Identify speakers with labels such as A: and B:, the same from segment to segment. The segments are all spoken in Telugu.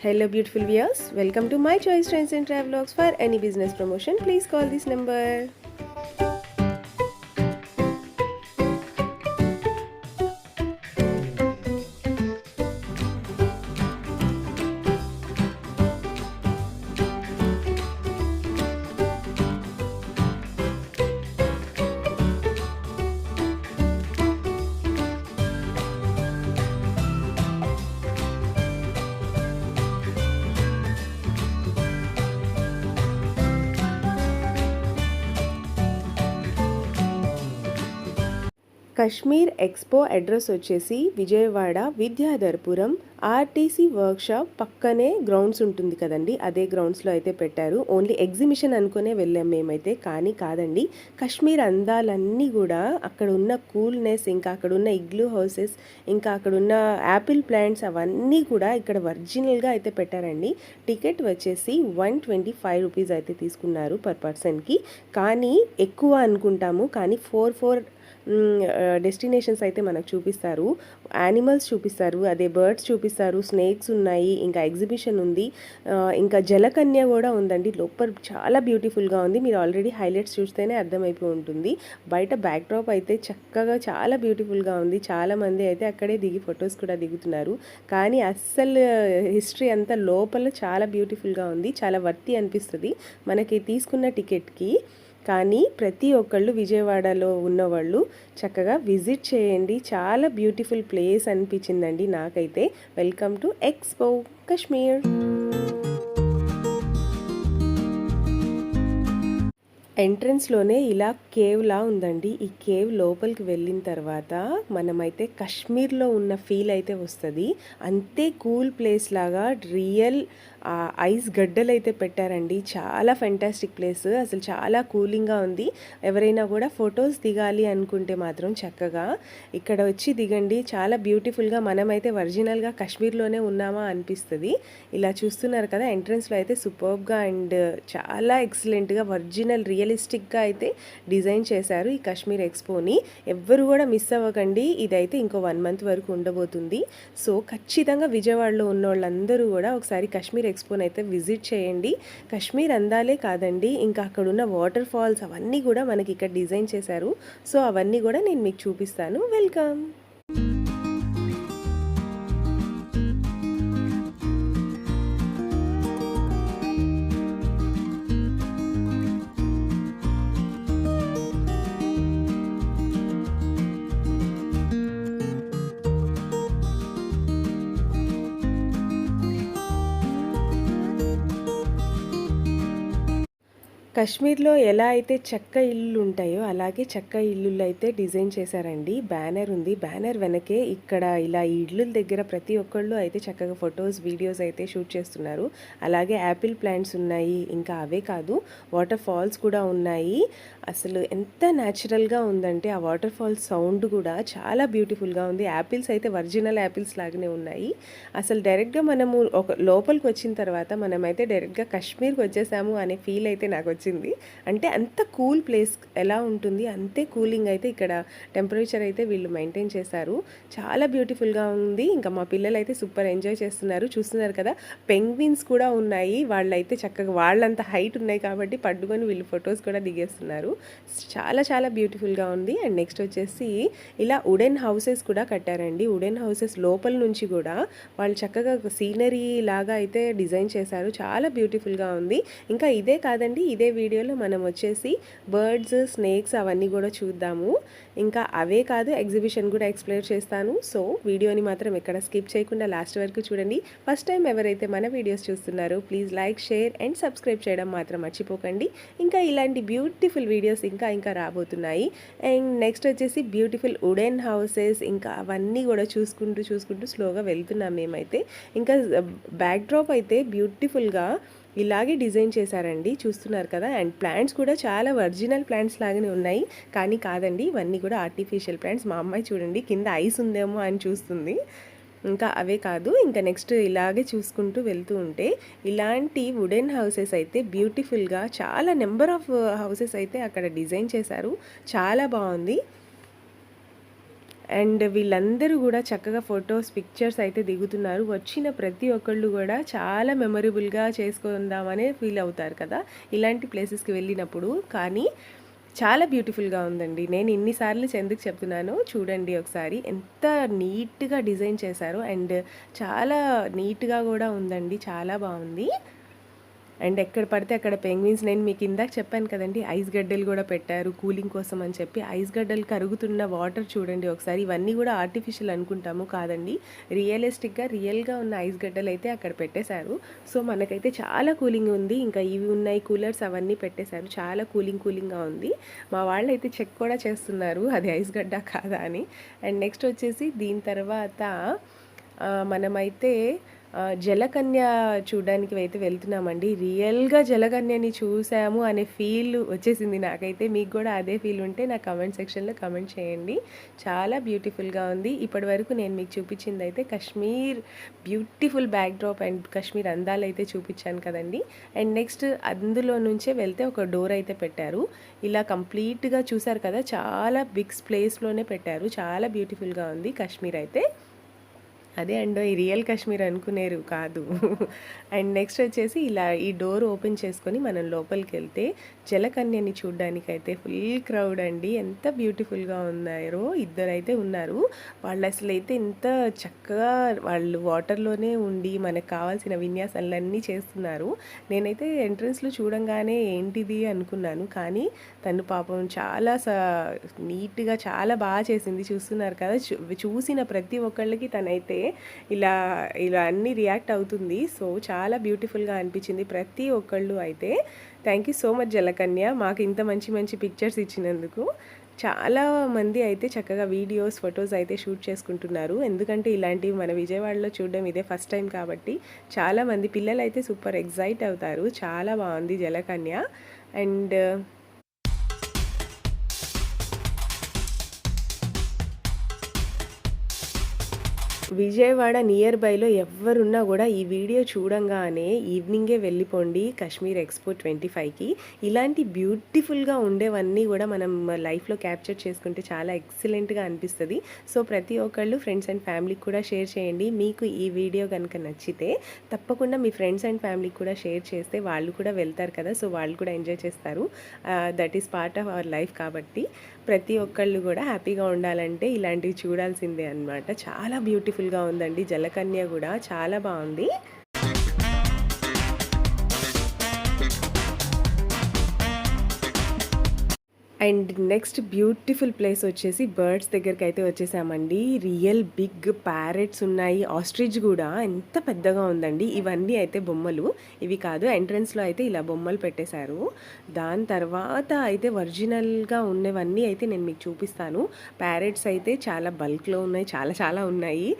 A: Hello beautiful viewers, welcome to my choice trends and travelogues. For any business promotion, please call this number. Kashmir expo address వచ్చేసి విజయవాడ విద్యాధర్పురం ఆర్టీసీ వర్క్షాప్ పక్కనే గ్రౌండ్స్ ఉంటుంది కదండి, అదే గ్రౌండ్స్లో అయితే పెట్టారు. ఓన్లీ ఎగ్జిబిషన్ అనుకునే వెళ్ళాం మేమైతే, కానీ కాదండి. కశ్మీర్ అందాలన్నీ కూడా అక్కడ ఉన్న కూల్నెస్, ఇంకా అక్కడ ఉన్న ఇగ్లూ హౌసెస్, ఇంకా అక్కడ ఉన్న యాపిల్ ప్లాంట్స్ అవన్నీ కూడా ఇక్కడ ఒరిజినల్గా అయితే పెట్టారండి. టికెట్ వచ్చేసి 125 రూపీస్ అయితే తీసుకున్నారు పర్ పర్సన్కి. కానీ ఎక్కువ అనుకుంటాము, కానీ ఫోర్ డెస్టినేషన్స్ అయితే మనకు చూపిస్తారు. యానిమల్స్ చూపిస్తారు, అదే బర్డ్స్ చూపిస్తారు, స్నేక్స్ ఉన్నాయి, ఇంకా ఎగ్జిబిషన్ ఉంది, ఇంకా జలకన్య కూడా ఉందండి. లోపల చాలా బ్యూటిఫుల్గా ఉంది. మీరు ఆల్రెడీ హైలైట్స్ చూస్తేనే అర్థమైపోయి ఉంటుంది. బయట బ్యాక్డ్రాప్ అయితే చక్కగా చాలా బ్యూటిఫుల్గా ఉంది. చాలామంది అయితే అక్కడే దిగి ఫొటోస్ కూడా దిగుతున్నారు. కానీ అస్సలు హిస్టరీ అంతా లోపల చాలా బ్యూటిఫుల్గా ఉంది. చాలా వర్తి అనిపిస్తుంది మనకి తీసుకున్న టికెట్కి. కానీ ప్రతి ఒక్కళ్ళు విజయవాడలో ఉన్నవాళ్ళు చక్కగా విజిట్ చేయండి. చాలా బ్యూటిఫుల్ ప్లేస్ అనిపించిందండి నాకైతే. Welcome to expo Kashmir. ఎంట్రన్స్లోనే ఇలా కేవ్లా ఉందండి. ఈ కేవ్ లోపలికి వెళ్ళిన తర్వాత మనమైతే కాశ్మీర్లో ఉన్న ఫీల్ అయితే వస్తుంది. అంతే కూల్ ప్లేస్ లాగా రియల్ ఐస్ గడ్డలు అయితే పెట్టారండి. చాలా ఫెంటాస్టిక్ ప్లేస్, అసలు చాలా కూలింగ్గా ఉంది. ఎవరైనా కూడా ఫొటోస్ దిగాలి అనుకుంటే మాత్రం చక్కగా ఇక్కడ వచ్చి దిగండి. చాలా బ్యూటిఫుల్గా, మనమైతే ఒరిజినల్గా కాశ్మీర్లోనే ఉన్నామా అనిపిస్తుంది. ఇలా చూస్తున్నారు కదా, ఎంట్రన్స్లో అయితే సూపర్బ్గా అండ్ చాలా ఎక్సలెంట్గా ఒరిజినల్ రియలిస్టిక్గా అయితే డిజైన్ చేశారు ఈ కాశ్మీర్ ఎక్స్పోని. ఎవ్వరు కూడా మిస్ అవ్వకండి. ఇదైతే ఇంకో 1 మంత్ వరకు ఉండబోతుంది. సో ఖచ్చితంగా విజయవాడలో ఉన్న వాళ్ళందరూ కూడా ఒకసారి కాశ్మీర్ ఎక్స్పోని అయితే విజిట్ చేయండి. కాశ్మీర్ అందాలే కాదండి, ఇంకా అక్కడున్న వాటర్ ఫాల్స్ అవన్నీ కూడా మనకి ఇక్కడ డిజైన్ చేశారు. సో అవన్నీ కూడా నేను మీకు చూపిస్తాను. వెల్కమ్. కాశ్మీర్లో ఎలా అయితే చెక్క ఇల్లులు ఉంటాయో అలాగే చెక్క ఇల్లులు అయితే డిజైన్ చేశారండి. బ్యానర్ ఉంది, బ్యానర్ వెనకే ఇక్కడ ఇలా ఈ ఇళ్ళ దగ్గర ప్రతి ఒక్కళ్ళు అయితే చక్కగా ఫొటోస్ వీడియోస్ అయితే షూట్ చేస్తున్నారు. అలాగే యాపిల్ ప్లాంట్స్ ఉన్నాయి, ఇంకా అవే కాదు వాటర్ ఫాల్స్ కూడా ఉన్నాయి. అసలు ఎంత న్యాచురల్గా ఉందంటే ఆ వాటర్ ఫాల్స్ సౌండ్ కూడా చాలా బ్యూటిఫుల్గా ఉంది. యాపిల్స్ అయితే ఒరిజినల్ యాపిల్స్ లాగానే ఉన్నాయి. అసలు డైరెక్ట్గా మనము లోపలికి వచ్చిన తర్వాత మనమైతే డైరెక్ట్గా కాశ్మీర్కి వచ్చేసాము అనే ఫీల్ అయితే నాకు వచ్చింది. అంటే అంత కూల్ ప్లేస్ ఎలా ఉంటుంది అంతే కూలింగ్ అయితే ఇక్కడ టెంపరేచర్ అయితే వీళ్ళు మెయింటైన్ చేశారు. చాలా బ్యూటిఫుల్గా ఉంది. ఇంకా మా పిల్లలు అయితే సూపర్ ఎంజాయ్ చేస్తున్నారు. చూస్తున్నారు కదా, పెంగ్విన్స్ కూడా ఉన్నాయి. వాళ్ళైతే చక్కగా వాళ్ళంత హైట్ ఉన్నాయి కాబట్టి పట్టుకొని వీళ్ళు ఫొటోస్ కూడా దిగేస్తున్నారు. చాలా చాలా బ్యూటిఫుల్గా ఉంది. అండ్ నెక్స్ట్ వచ్చేసి ఇలా వుడెన్ హౌసెస్ కూడా కట్టారండి. వుడెన్ హౌసెస్ లోపల నుంచి కూడా వాళ్ళు చక్కగా సీనరీ లాగా అయితే డిజైన్ చేశారు. చాలా బ్యూటిఫుల్గా ఉంది. ఇంకా ఇదే కాదండి, ఇదే వీడియోలో మనం వచ్చేసి బర్డ్స్, స్నేక్స్ అవన్నీ కూడా చూద్దాము. ఇంకా అవే కాదు, ఎగ్జిబిషన్ కూడా ఎక్స్ప్లోర్ చేస్తాను. సో వీడియోని మాత్రం ఎక్కడ స్కిప్ చేయకుండా లాస్ట్ వరకు చూడండి. ఫస్ట్ టైం ఎవరైతే మన వీడియోస్ చూస్తున్నారో please like, share and subscribe చేయడం మాత్రం మర్చిపోకండి. ఇంకా ఇలాంటి బ్యూటిఫుల్ వీడియోస్ ఇంకా రాబోతున్నాయి. అండ్ నెక్స్ట్ వచ్చేసి బ్యూటిఫుల్ వుడెన్ హౌసెస్, ఇంకా అవన్నీ కూడా చూసుకుంటూ స్లోగా వెళ్తున్నాం మేమైతే. ఇంకా బ్యాక్డ్రాప్ అయితే బ్యూటిఫుల్గా ఇలాగే డిజైన్ చేశారండి, చూస్తున్నారు కదా. అండ్ ప్లాంట్స్ కూడా చాలా ఒరిజినల్ ప్లాంట్స్ లాగానే ఉన్నాయి, కానీ కాదండి ఇవన్నీ కూడా ఆర్టిఫిషియల్ ప్లాంట్స్. మా అమ్మాయి చూడండి కింద ఐస్ ఉందేమో అని చూస్తుంది. ఇంకా అవే కాదు, ఇంకా నెక్స్ట్ ఇలాగే చూసుకుంటూ వెళ్తూ ఉంటే ఇలాంటి వుడెన్ హౌసెస్ అయితే బ్యూటిఫుల్గా చాలా నెంబర్ ఆఫ్ హౌసెస్ అయితే అక్కడ డిజైన్ చేశారు. చాలా బాగుంది. అండ్ వీళ్ళందరూ గూడా చక్కగా ఫోటోస్, పిక్చర్స్ అయితే దిగుతున్నారు. వచ్చిన ప్రతి ఒక్కళ్ళు గూడా చాలా మెమరబుల్‌గా చేసుకుందామనే ఫీల్ అవుతారు కదా! ఇలాంటి ప్లేసెస్‌కి వెళ్ళినప్పుడు. కానీ చాలా బ్యూటిఫుల్‌గా ఉందండి. నేను ఇన్ని సార్లు ఎందుకు చెప్తున్నానో చూడండి ఒకసారి. ఎంత నీట్‌గా డిజైన్ చేశారో అండ్ చాలా నీట్‌గా గూడా ఉందండి. చాలా బావుంది. అండ్ ఎక్కడ పడితే అక్కడ పెంగ్విన్స్, నేను మీకు ఇందాక చెప్పాను కదండీ, ఐస్ గడ్డలు కూడా పెట్టారు కూలింగ్ కోసం అని చెప్పి. ఐస్ గడ్డలు కరుగుతున్న వాటర్ చూడండి ఒకసారి. ఇవన్నీ కూడా ఆర్టిఫిషియల్ అనుకుంటాము, కాదండి, రియలిస్టిక్గా రియల్గా ఉన్న ఐస్ గడ్డలు అయితే అక్కడ పెట్టేశారు. సో మనకైతే చాలా కూలింగ్ ఉంది. ఇంకా ఇవి ఉన్నాయి కూలర్స్, అవన్నీ పెట్టేశారు. చాలా కూలింగ్గా ఉంది. మా వాళ్ళు అయితే చెక్ కూడా చేస్తున్నారు అది ఐస్ గడ్డ కాదా అని. అండ్ నెక్స్ట్ వచ్చేసి దీని తర్వాత మనమైతే జలకన్య చూడడానికి అయితే వెళ్తున్నామండి. రియల్‌గా జలకన్యని చూసాము అనే ఫీల్ వచ్చేసింది నాకైతే. మీకు కూడా అదే ఫీల్ ఉంటే నా కామెంట్ సెక్షన్‌లో కామెంట్ చేయండి. చాలా బ్యూటిఫుల్‌గా ఉంది. ఇప్పటివరకు నేను మీకు చూపించిందైతే Kashmir beautiful backdrop and Kashmir అందాలైతే చూపించాను కదండీ. అండ్ నెక్స్ట్ అందులో నుంచే వెళ్తే ఒక డోర్ అయితే పెట్టారు. ఇలా కంప్లీట్‌గా చూసారు కదా, చాలా బిగ్ ప్లేస్‌లోనే పెట్టారు. చాలా బ్యూటిఫుల్‌గా ఉంది కాశ్మీర్ అయితే. అదే అండో ఈ రియల్ కాశ్మీర్ అనుకునేరు కాదు. అండ్ నెక్స్ట్ వచ్చేసి ఇలా ఈ డోర్ ఓపెన్ చేసుకొని మనం లోపలికి వెళ్తే జలకన్యని చూడ్డానికైతే ఫుల్ క్రౌడ్ అండి. ఎంత బ్యూటిఫుల్గా ఉన్నారో. ఇద్దరైతే ఉన్నారు. వాళ్ళు అసలు అయితే ఎంత చక్కగా వాళ్ళు వాటర్లోనే ఉండి మనకు కావాల్సిన విన్యాసాలన్నీ చేస్తున్నారు. నేనైతే ఎంట్రన్స్లో చూడంగానే ఏంటిది అనుకున్నాను, కానీ తను పాపం చాలా నీట్గా చాలా బాగా చేసింది. చూస్తున్నారు కదా, చూసిన ప్రతి ఒక్కళ్ళకి తనైతే ఇలా ఇలా అన్నీ రియాక్ట్ అవుతుంది. సో చాలా బ్యూటిఫుల్గా అనిపించింది ప్రతి ఒక్కళ్ళు అయితే. థ్యాంక్ యూ సో మచ్ జలకన్య, మాకు ఇంత మంచి మంచి పిక్చర్స్ ఇచ్చినందుకు. చాలా మంది అయితే చక్కగా వీడియోస్, ఫొటోస్ అయితే షూట్ చేసుకుంటున్నారు. ఎందుకంటే ఇలాంటివి మన విజయవాడలో చూడడం ఇదే ఫస్ట్ టైం కాబట్టి చాలామంది పిల్లలు అయితే సూపర్ ఎగ్జైట్ అవుతారు. చాలా బాగుంది జలకన్య. అండ్ విజయవాడ నియర్ బైలో ఎవరున్నా కూడా ఈ వీడియో చూడంగానే ఈవినింగే వెళ్ళిపోండి కాశ్మీర్ ఎక్స్పో 25కి. ఇలాంటి బ్యూటిఫుల్గా ఉండేవన్నీ కూడా మనం లైఫ్లో క్యాప్చర్ చేసుకుంటే చాలా ఎక్సలెంట్గా అనిపిస్తుంది. సో ప్రతి ఒక్కళ్ళు ఫ్రెండ్స్ అండ్ ఫ్యామిలీకి కూడా షేర్ చేయండి. మీకు ఈ వీడియో కనుక నచ్చితే తప్పకుండా మీ ఫ్రెండ్స్ అండ్ ఫ్యామిలీకి కూడా షేర్ చేస్తే వాళ్ళు కూడా వెళ్తారు కదా, సో వాళ్ళు కూడా ఎంజాయ్ చేస్తారు. That is part of our life కాబట్టి ప్రతి ఒక్కళ్ళు కూడా హ్యాపీగా ఉండాలంటే ఇలాంటివి చూడాల్సిందే అన్నమాట. చాలా బ్యూటిఫుల్గా ఉందండి జలకన్య కూడా, చాలా బాగుంది. అండ్ నెక్స్ట్ బ్యూటిఫుల్ ప్లేస్ వచ్చేసి బర్డ్స్ దగ్గరికి అయితే వచ్చేసామండి. రియల్ బిగ్ ప్యారెట్స్ ఉన్నాయి, ఆస్ట్రిచ్ కూడా ఎంత పెద్దగా ఉందండి. ఇవన్నీ అయితే బొమ్మలు, ఇవి కాదు. ఎంట్రన్స్లో అయితే ఇలా బొమ్మలు పెట్టేశారు. దాని తర్వాత అయితే ఒరిజినల్గా ఉన్నవన్నీ అయితే నేను మీకు చూపిస్తాను. ప్యారెట్స్ అయితే చాలా బల్క్లో ఉన్నాయి, చాలా చాలా ఉన్నాయి.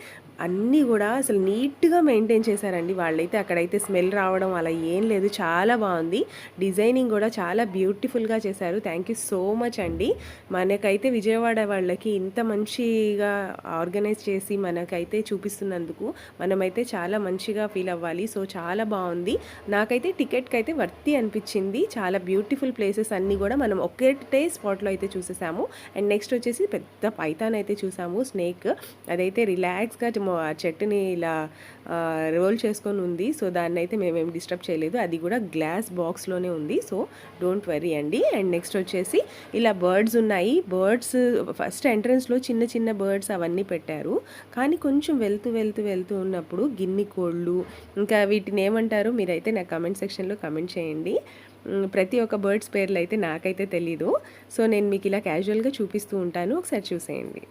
A: అన్నీ కూడా అసలు నీట్గా మెయింటైన్ చేశారండి వాళ్ళైతే. అక్కడైతే స్మెల్ రావడం అలా ఏం లేదు, చాలా బాగుంది. డిజైనింగ్ కూడా చాలా బ్యూటిఫుల్గా చేశారు. థ్యాంక్ యూ సో మచ్ అండి. మనకైతే విజయవాడ వాళ్ళకి ఇంత మంచిగా ఆర్గనైజ్ చేసి మనకైతే చూపిస్తున్నందుకు మనమైతే చాలా మంచిగా ఫీల్ అవ్వాలి. సో చాలా బాగుంది. నాకైతే టికెట్కి అయితే వర్తి అనిపించింది. చాలా బ్యూటిఫుల్ ప్లేసెస్ అన్నీ కూడా మనం ఒక్కటే స్పాట్లో అయితే చూసేసాము. అండ్ నెక్స్ట్ వచ్చేసి పెద్ద పైథాన్ అయితే చూసాము, స్నేక్. అదైతే రిలాక్స్గా చెట్టుని ఇలా రోల్ చేసుకొని ఉంది. సో దాన్ని అయితే మేమేం డిస్టర్బ్ చేయలేదు. అది కూడా గ్లాస్ బాక్స్లోనే ఉంది, సో డోంట్ వరీ అండి. అండ్ నెక్స్ట్ వచ్చేసి ఇలా బర్డ్స్ ఉన్నాయి. బర్డ్స్ ఫస్ట్ ఎంట్రన్స్లో చిన్న చిన్న బర్డ్స్ అవన్నీ పెట్టారు, కానీ కొంచెం వెళ్తూ ఉన్నప్పుడు గిన్ని కోళ్ళు, ఇంకా వీటిని ఏమంటారు మీరైతే నాకు కమెంట్ సెక్షన్లో కమెంట్ చేయండి. ప్రతి ఒక్క బర్డ్స్ పేర్లు అయితే నాకైతే తెలీదు. సో నేను మీకు ఇలా క్యాజువల్గా చూపిస్తూ ఉంటాను, ఒకసారి చూసేయండి.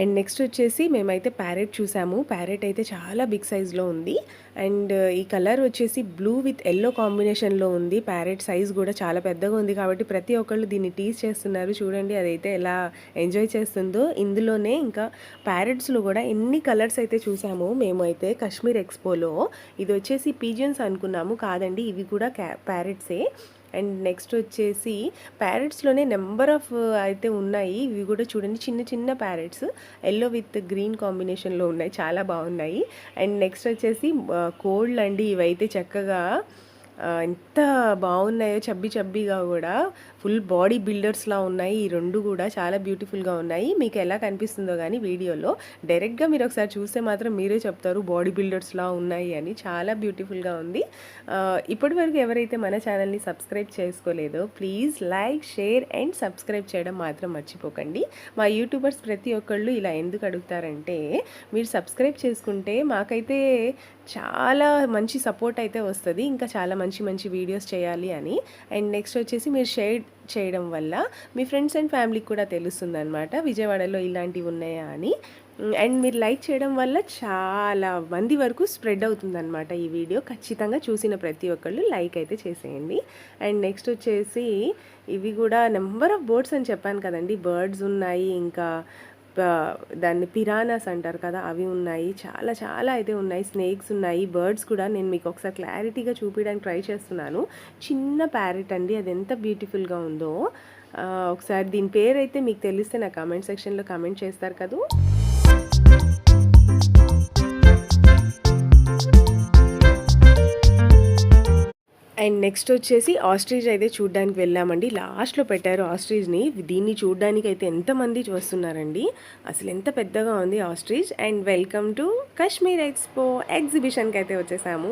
A: అండ్ నెక్స్ట్ వచ్చేసి మేమైతే ప్యారెట్ చూసాము. ప్యారెట్ అయితే చాలా బిగ్ సైజ్‌లో ఉంది. అండ్ ఈ కలర్ వచ్చేసి బ్లూ విత్ యెల్లో కాంబినేషన్‌లో ఉంది. ప్యారెట్ సైజ్ కూడా చాలా పెద్దగా ఉంది కాబట్టి ప్రతి ఒక్కళ్ళు దీన్ని టీజ్ చేస్తున్నారు. చూడండి అదైతే ఎలా ఎంజాయ్ చేస్తుందో. ఇందులోనే ఇంకా ప్యారెట్స్‌లో కూడా ఎన్ని కలర్స్ అయితే చూసామో మేమైతే కాశ్మీర్ ఎక్స్‌పోలో. ఇది వచ్చేసి పీజియన్స్ అనుకున్నాము, కాదండి ఇవి కూడా ప్యారెట్సే. అండ్ నెక్స్ట్ వచ్చేసి ప్యారెట్స్లోనే నెంబర్ ఆఫ్ అయితే ఉన్నాయి. ఇవి కూడా చూడండి చిన్న చిన్న ప్యారెట్స్ ఎల్లో విత్ గ్రీన్ కాంబినేషన్లో ఉన్నాయి, చాలా బాగున్నాయి. అండ్ నెక్స్ట్ వచ్చేసి కోళ్ళు అండి. ఇవైతే చక్కగా ఎంత బాగున్నాయో, చబ్బీ చబ్బీగా కూడా ఫుల్ బాడీ బిల్డర్స్లా ఉన్నాయి. ఈ రెండు కూడా చాలా బ్యూటిఫుల్గా ఉన్నాయి. మీకు ఎలా కనిపిస్తుందో కానీ వీడియోలో డైరెక్ట్గా మీరు ఒకసారి చూస్తే మాత్రం మీరే చెప్తారు బాడీ బిల్డర్స్లా ఉన్నాయి అని. చాలా బ్యూటిఫుల్గా ఉంది. ఇప్పటి వరకు ఎవరైతే మన ఛానల్ని సబ్స్క్రైబ్ చేసుకోలేదో please like, share and subscribe చేయడం మాత్రం మర్చిపోకండి. మా యూట్యూబర్స్ ప్రతి ఒక్కళ్ళు ఇలా ఎందుకు అడుగుతారంటే, మీరు సబ్స్క్రైబ్ చేసుకుంటే మాకైతే చాలా మంచి సపోర్ట్ అయితే వస్తుంది, ఇంకా చాలా మంచి మంచి వీడియోస్ చేయాలి అని. అండ్ నెక్స్ట్ వచ్చేసి మీరు షేర్ చేయడం వల్ల మీ ఫ్రెండ్స్ అండ్ ఫ్యామిలీకి కూడా తెలుస్తుంది అనమాట విజయవాడలో ఇలాంటివి ఉన్నాయా అని. అండ్ మీరు లైక్ చేయడం వల్ల చాలా మంది వరకు స్ప్రెడ్ అవుతుందన్నమాట ఈ వీడియో. ఖచ్చితంగా చూసిన ప్రతి ఒక్కళ్ళు లైక్ అయితే చేసేయండి. అండ్ నెక్స్ట్ వచ్చేసి ఇవి కూడా నెంబర్ ఆఫ్ బర్డ్స్ అని చెప్పాను కదండి, బర్డ్స్ ఉన్నాయి, ఇంకా దాన్ని పిరానాస్ అంటారు కదా అవి ఉన్నాయి, చాలా చాలా అయితే ఉన్నాయి. స్నేక్స్ ఉన్నాయి, బర్డ్స్ కూడా. నేను మీకు ఒకసారి క్లారిటీగా చూపించడానికి ట్రై చేస్తున్నాను. చిన్న ప్యారెట్ అండి, అది ఎంత బ్యూటిఫుల్గా ఉందో. ఒకసారి దీని పేరు అయితే మీకు తెలిస్తే నా కామెంట్ సెక్షన్లో కామెంట్ చేస్తారు కదా. అండ్ నెక్స్ట్ వచ్చేసి ఆస్ట్రిచ్ అయితే చూడడానికి వెళ్ళామండి. లాస్ట్లో పెట్టారు ఆస్ట్రిచ్ని. దీన్ని చూడడానికి అయితే ఎంతమంది వస్తున్నారండి, అసలు ఎంత పెద్దగా ఉంది ostrich. And welcome to Kashmir expo ఎగ్జిబిషన్కి అయితే వచ్చేసాము.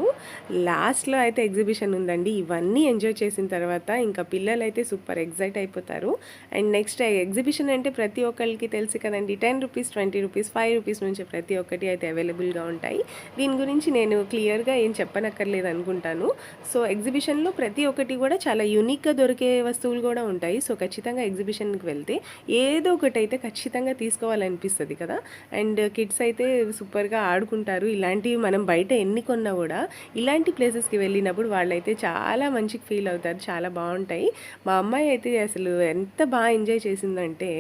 A: లాస్ట్లో అయితే ఎగ్జిబిషన్ ఉందండి. ఇవన్నీ ఎంజాయ్ చేసిన తర్వాత ఇంకా పిల్లలు అయితే సూపర్ ఎగ్జైట్ అయిపోతారు. అండ్ నెక్స్ట్ ఎగ్జిబిషన్ అంటే ప్రతి ఒక్కరికి తెలుసు కదండి, 10 రూపీస్, 20 రూపీస్, 5 రూపీస్ నుంచి ప్రతి ఒక్కటి అయితే అవైలబుల్గా ఉంటాయి. దీని గురించి నేను క్లియర్గా ఏం చెప్పనక్కర్లేదు అనుకుంటాను. సో ఎగ్జిబిషన్లో ప్రతి ఒక్కటి కూడా చాలా యూనిక్గా దొరికే వస్తువులు కూడా ఉంటాయి. సో ఖచ్చితంగా ఎగ్జిబిషన్కి వెళ్తే ఏదో ఒకటి అయితే ఖచ్చితంగా తీసుకోవాలనిపిస్తుంది కదా. అండ్ కిడ్స్ అయితే సూపర్గా ఆడుకుంటారు. ఇలాంటివి మనం బయట ఎన్ని కొన్నా కూడా ఇలాంటి ప్లేసెస్కి వెళ్ళినప్పుడు వాళ్ళైతే చాలా మంచిగా ఫీల్ అవుతారు, చాలా బాగుంటాయి. మా అమ్మాయి అయితే అసలు ఎంత బాగా ఎంజాయ్ చేసిందంటే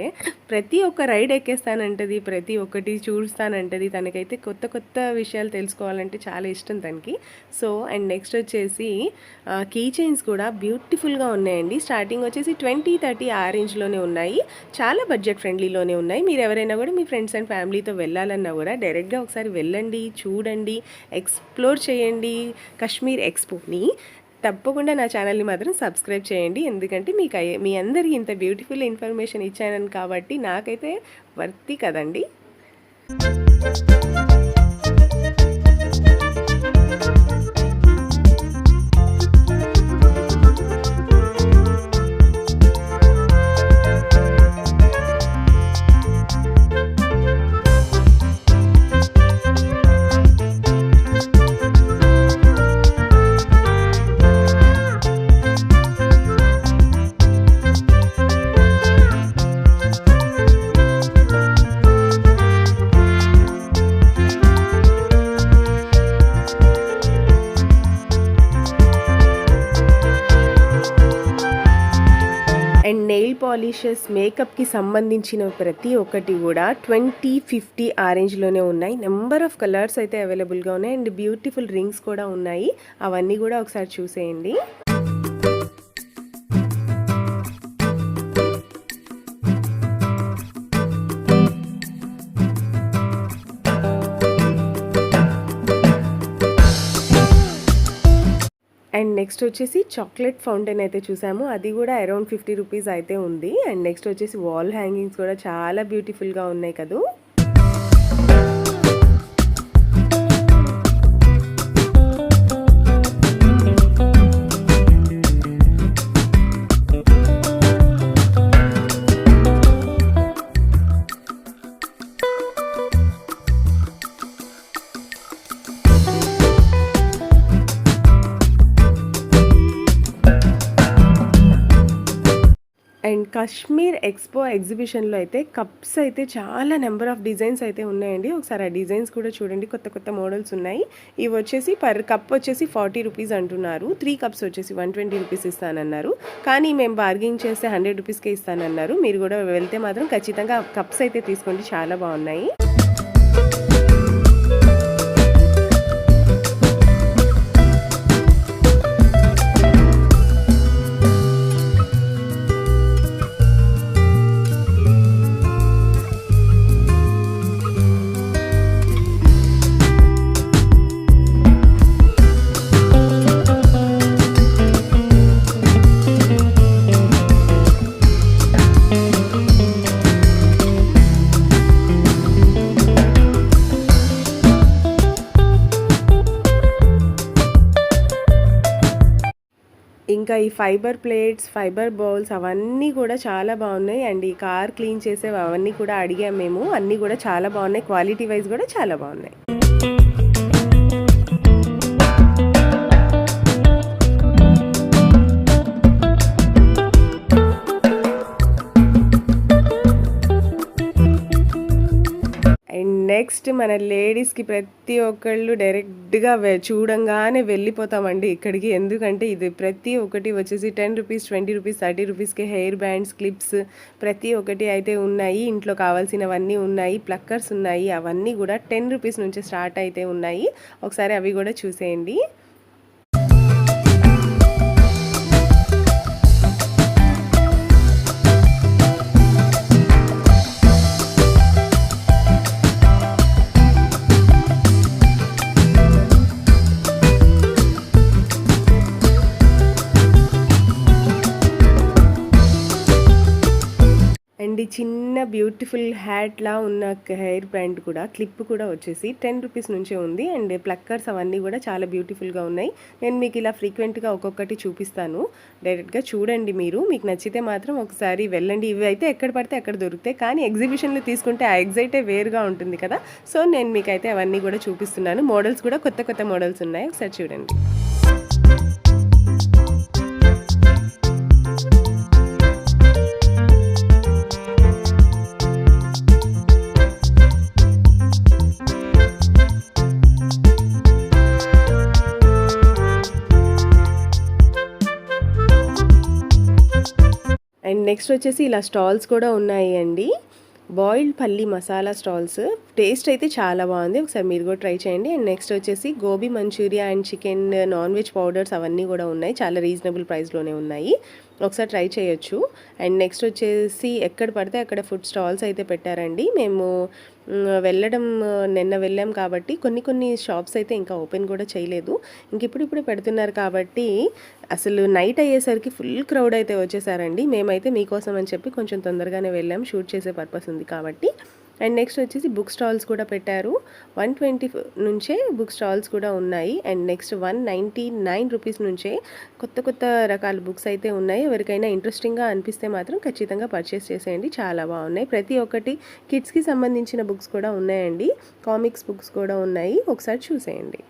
A: ప్రతి ఒక్క రైడ్ ఎక్కేస్తానంటది, ప్రతి ఒక్కటి చూస్తానంటది. తనకైతే కొత్త కొత్త విషయాలు తెలుసుకోవాలంటే చాలా ఇష్టం తనకి. సో అండ్ నెక్స్ట్ వచ్చేసి కీ చైన్స్ కూడా బ్యూటిఫుల్గా ఉన్నాయండి. స్టార్టింగ్ వచ్చేసి 20-30 ఆ రేంజ్లోనే ఉన్నాయి, చాలా బడ్జెట్ ఫ్రెండ్లీలోనే ఉన్నాయి. మీరు ఎవరైనా కూడా మీ ఫ్రెండ్స్ అండ్ ఫ్యామిలీతో వెళ్ళాలన్నా కూడా డైరెక్ట్గా ఒకసారి వెళ్ళండి, చూడండి, ఎక్స్ప్లోర్ చేయండి కాశ్మీర్ ఎక్స్పోని. తప్పకుండా నా ఛానల్ని మాత్రం సబ్స్క్రైబ్ చేయండి, ఎందుకంటే మీకు మీ అందరికీ ఇంత బ్యూటిఫుల్ ఇన్ఫర్మేషన్ ఇచ్చాను కాబట్టి నాకైతే వర్తి కదండి. అండ్ నెయిల్ పాలిషెస్, మేకప్కి సంబంధించిన ప్రతి ఒక్కటి కూడా 20-50 ఆ రేంజ్లోనే ఉన్నాయి. నెంబర్ ఆఫ్ కలర్స్ అయితే అవైలబుల్గా ఉన్నాయి. అండ్ బ్యూటిఫుల్ రింగ్స్ కూడా ఉన్నాయి, అవన్నీ కూడా ఒకసారి చూసేయండి. అండ్ నెక్స్ట్ వచ్చేసి చాక్లెట్ ఫౌంటైన్ అయితే చూసాము, అది కూడా అరౌండ్ 50 రూపీస్ అయితే ఉంది. అండ్ నెక్స్ట్ వచ్చేసి వాల్ హ్యాంగింగ్స్ కూడా చాలా బ్యూటిఫుల్గా ఉన్నాయి కదా. అండ్ కాశ్మీర్ ఎక్స్పో ఎగ్జిబిషన్లో అయితే కప్స్ అయితే చాలా నెంబర్ ఆఫ్ డిజైన్స్ అయితే ఉన్నాయండి. ఒకసారి ఆ డిజైన్స్ కూడా చూడండి, కొత్త కొత్త మోడల్స్ ఉన్నాయి. ఇవి వచ్చేసి పర్ కప్ వచ్చేసి 40 రూపీస్ అంటున్నారు. 3 కప్స్ వచ్చేసి 120 రూపీస్ ఇస్తానన్నారు. కానీ మేము బార్గెనింగ్ చేస్తే 100 రూపీస్కే ఇస్తానన్నారు. మీరు కూడా వెళ్తే మాత్రం ఖచ్చితంగా కప్స్ అయితే తీసుకోండి, చాలా బాగున్నాయి. ఇంకా ఈ ఫైబర్ ప్లేట్స్, ఫైబర్ బౌల్స్ అవన్నీ కూడా చాలా బాగున్నాయి. అండ్ ఈ కార్ క్లీన్ చేసేవి అవన్నీ కూడా అడిగాం మేము. అన్నీ కూడా చాలా బాగున్నాయి, క్వాలిటీ వైజ్ కూడా చాలా బాగున్నాయి. అండ్ నెక్స్ట్ మన లేడీస్కి ప్రతి ఒక్కళ్ళు డైరెక్ట్గా చూడంగానే వెళ్ళిపోతామండి ఇక్కడికి. ఎందుకంటే ఇది ప్రతి ఒక్కటి వచ్చేసి 10 రూపీస్, 20 రూపీస్, 30 రూపీస్కి హెయిర్ బ్యాండ్స్, క్లిప్స్ ప్రతి ఒక్కటి అయితే ఉన్నాయి. ఇంట్లో కావాల్సినవన్నీ ఉన్నాయి, ప్లక్కర్స్ ఉన్నాయి. అవన్నీ కూడా 10 రూపీస్ నుంచి స్టార్ట్ అయితే ఉన్నాయి. ఒకసారి అవి కూడా చూసేయండి. అండ్ ఈ చిన్న బ్యూటిఫుల్ హ్యాట్లా ఉన్న హెయిర్ బ్యాండ్ కూడా, క్లిప్ కూడా వచ్చేసి 10 రూపీస్ నుంచే ఉంది. అండ్ ప్లక్కర్స్ అవన్నీ కూడా చాలా బ్యూటిఫుల్గా ఉన్నాయి. నేను మీకు ఇలా ఫ్రీక్వెంట్గా ఒక్కొక్కటి చూపిస్తాను, డైరెక్ట్గా చూడండి. మీకు నచ్చితే మాత్రం ఒకసారి వెళ్ళండి. ఇవి అయితే ఎక్కడ పడితే అక్కడ దొరుకుతాయి, కానీ ఎగ్జిబిషన్లో తీసుకుంటే ఆ ఎగ్జైటే వేరుగా ఉంటుంది కదా. సో నేను మీకైతే అవన్నీ కూడా చూపిస్తున్నాను. మోడల్స్ కూడా కొత్త కొత్త మోడల్స్ ఉన్నాయి, ఒకసారి చూడండి. అండ్ నెక్స్ట్ వచ్చేసి ఇలా స్టాల్స్ కూడా ఉన్నాయి అండి. బాయిల్డ్ పల్లి మసాలా స్టాల్స్. టేస్ట్ అయితే చాలా బాగుంది, ఒకసారి మీరు కూడా ట్రై చేయండి. అండ్ నెక్స్ట్ వచ్చేసి gobi manchurian and chicken non veg powders అవన్నీ కూడా ఉన్నాయి. చాలా రీజనబుల్ ప్రైస్లోనే ఉన్నాయి, ఒకసారి ట్రై చేయొచ్చు. అండ్ నెక్స్ట్ వచ్చేసి ఎక్కడ పడితే అక్కడ ఫుడ్ స్టాల్స్ అయితే పెట్టారండి. మేము నిన్న వెళ్ళాం కాబట్టి కొన్ని షాప్స్ అయితే ఇంకా ఓపెన్ కూడా చేయలేదు. ఇంక ఇప్పుడు పెడుతున్నారు కాబట్టి అసలు నైట్ అయ్యేసరికి ఫుల్ క్రౌడ్ అయితే వచ్చేసారండి. మేమైతే మీకోసం అని చెప్పి కొంచెం తొందరగానే వెళ్ళాం, షూట్ చేసే పర్పస్ ఉంది కాబట్టి. అండ్ నెక్స్ట్ వచ్చేసి బుక్ స్టాల్స్ కూడా పెట్టారు. 120 నుంచే బుక్ స్టాల్స్ కూడా ఉన్నాయి. అండ్ నెక్స్ట్ 199 రూపీస్ నుంచే కొత్త రకాల బుక్స్ అయితే ఉన్నాయి. ఎవరికైనా ఇంట్రెస్టింగ్గా అనిపిస్తే మాత్రం ఖచ్చితంగా పర్చేస్ చేసేయండి, చాలా బాగున్నాయి. ప్రతి ఒక్కటి కిడ్స్కి సంబంధించిన బుక్స్ కూడా ఉన్నాయండి, కామిక్స్ బుక్స్ కూడా ఉన్నాయి, ఒకసారి చూసేయండి.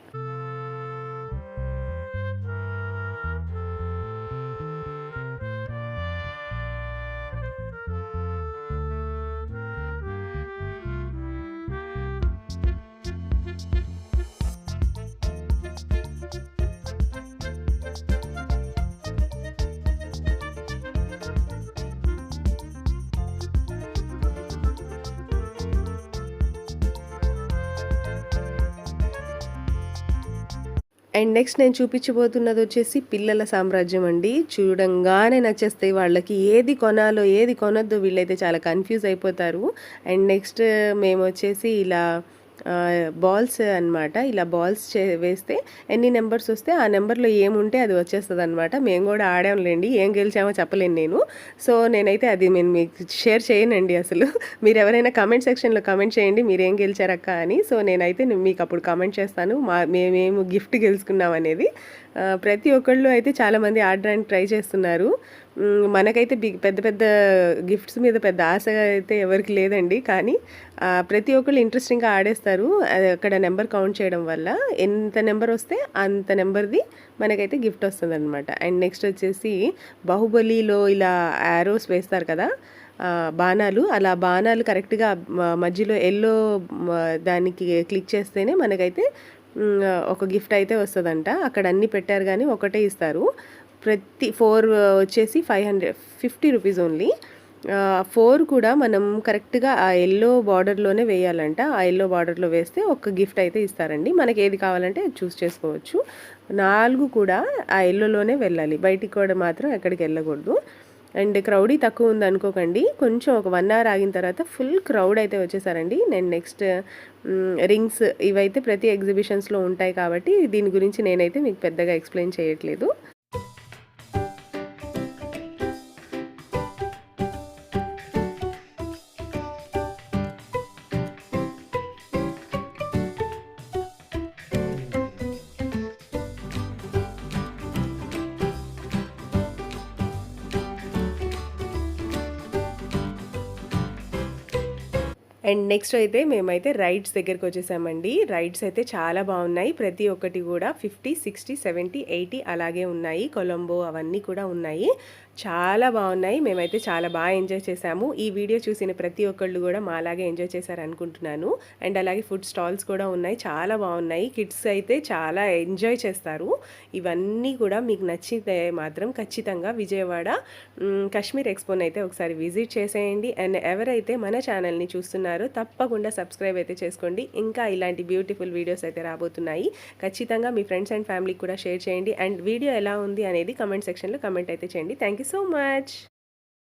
A: అండ్ నెక్స్ట్ నేను చూపించబోతున్నది వచ్చేసి పిల్లల సామ్రాజ్యం అండి. చూడంగానే నచ్చేస్తాయి వాళ్ళకి, ఏది కొనాలో ఏది కొనొద్దో వీళ్ళైతే చాలా కన్ఫ్యూజ్ అయిపోతారు. అండ్ నెక్స్ట్ మేము వచ్చేసి ఇలా బాల్స్ అనమాట. ఇలా బాల్స్ వేస్తే ఎన్ని నెంబర్స్ వస్తే ఆ నెంబర్లో ఏముంటే అది వచ్చేస్తుంది అనమాట. మేము కూడా ఆడాంలేండి, ఏం గెలిచామో చెప్పలేను నేను. సో నేనైతే అది నేను మీకు షేర్ చేయనండి అసలు. మీరు ఎవరైనా కమెంట్ సెక్షన్లో కమెంట్ చేయండి మీరు ఏం గెలిచారక్క అని. సో నేనైతే మీకు అప్పుడు కమెంట్ చేస్తాను మేమేమి గిఫ్ట్ గెలుచుకున్నాం అనేది. ప్రతి ఒక్కళ్ళు అయితే చాలామంది ఆడడానికి ట్రై చేస్తున్నారు. మనకైతే పెద్ద పెద్ద గిఫ్ట్స్ మీద పెద్ద ఆశ అయితే ఎవరికి లేదండి. కానీ ప్రతి ఒక్కళ్ళు ఇంట్రెస్టింగ్‌గా ఆడేస్తారు. అది అక్కడ నెంబర్ కౌంట్ చేయడం వల్ల ఎంత నెంబర్ వస్తే అంత నెంబర్‌ది మనకైతే గిఫ్ట్ వస్తదనమాట. అండ్ నెక్స్ట్ వచ్చేసి 'బాహుబలిలో' ఇలా యారోస్ వేస్తారు కదా! బాణాలు. అలా బాణాలు కరెక్ట్‌గా మధ్యలో యెల్లో దానికి క్లిక్ చేస్తేనే మనకైతే ఒక గిఫ్ట్ అయితే వస్తదంట. అక్కడ అన్నీ పెట్టారు గానీ ఒకటే ఇస్తారు. ప్రతి 4 వచ్చేసి 550 రూపీస్ ఓన్లీ. 4 కూడా మనం కరెక్ట్‌గా ఆ యెల్లో బార్డర్‌లోనే వేయాలంట. ఆ యెల్లో బార్డర్‌లో వేస్తే ఒక గిఫ్ట్ అయితే ఇస్తారండి. మనకి ఏది కావాలంటే అది చూస్ చేసుకోవచ్చు. 4 కూడా ఆ యెల్లోలోనే వెళ్ళాలి. బయటికి కూడా మాత్రం ఎక్కడికెళ్ళకూడదు. అండ్ క్రౌడీ తక్కువ ఉందనుకోకండి. కొంచెం ఒక 1 అవర్ ఆగిన తర్వాత ఫుల్ క్రౌడ్ అయితే వచ్చేసారండి. నేను నెక్స్ట్ రింగ్స్ ఇవైతే ప్రతి ఎగ్జిబిషన్స్‌లో ఉంటాయి కాబట్టి దీని గురించి నేనైతే మీకు పెద్దగా ఎక్స్‌ప్లెయిన్ చేయట్లేదు. అండ్ నెక్స్ట్ అయితే మేమైతే రైడ్స్ దగ్గరికి వచ్చేసామండి. రైడ్స్ అయితే చాలా బాగున్నాయి. ప్రతి ఒక్కటి కూడా 50, 60, 70, 80 అలాగే ఉన్నాయి. కొలంబో అవన్నీ కూడా ఉన్నాయి. చాలా బాగున్నాయి. మేమైతే చాలా బాగా ఎంజాయ్ చేసాము. ఈ వీడియో చూసిన ప్రతి ఒక్కళ్ళు కూడా మాలాగే ఎంజాయ్ చేశారనుకుంటున్నాను. అండ్ అలాగే ఫుడ్ స్టాల్స్ కూడా ఉన్నాయి. చాలా బాగున్నాయి. కిడ్స్ అయితే చాలా ఎంజాయ్ చేస్తారు. ఇవన్నీ కూడా మీకు నచ్చితే మాత్రం ఖచ్చితంగా విజయవాడ కాశ్మీర్ ఎక్స్పోని అయితే ఒకసారి విజిట్ చేసేయండి. అండ్ ఎవరైతే మన ఛానల్ని చూస్తున్నారో తప్పకుండా సబ్స్క్రైబ్ అయితే చేసుకోండి. ఇంకా ఇలాంటి బ్యూటిఫుల్ వీడియోస్ అయితే రాబోతున్నాయి. ఖచ్చితంగా మీ ఫ్రెండ్స్ అండ్ ఫ్యామిలీకి కూడా షేర్ చేయండి. అండ్ వీడియో ఎలా ఉంది అనేది కమెంట్ సెక్షన్లో కమెంట్ అయితే చేయండి. Thank you so much.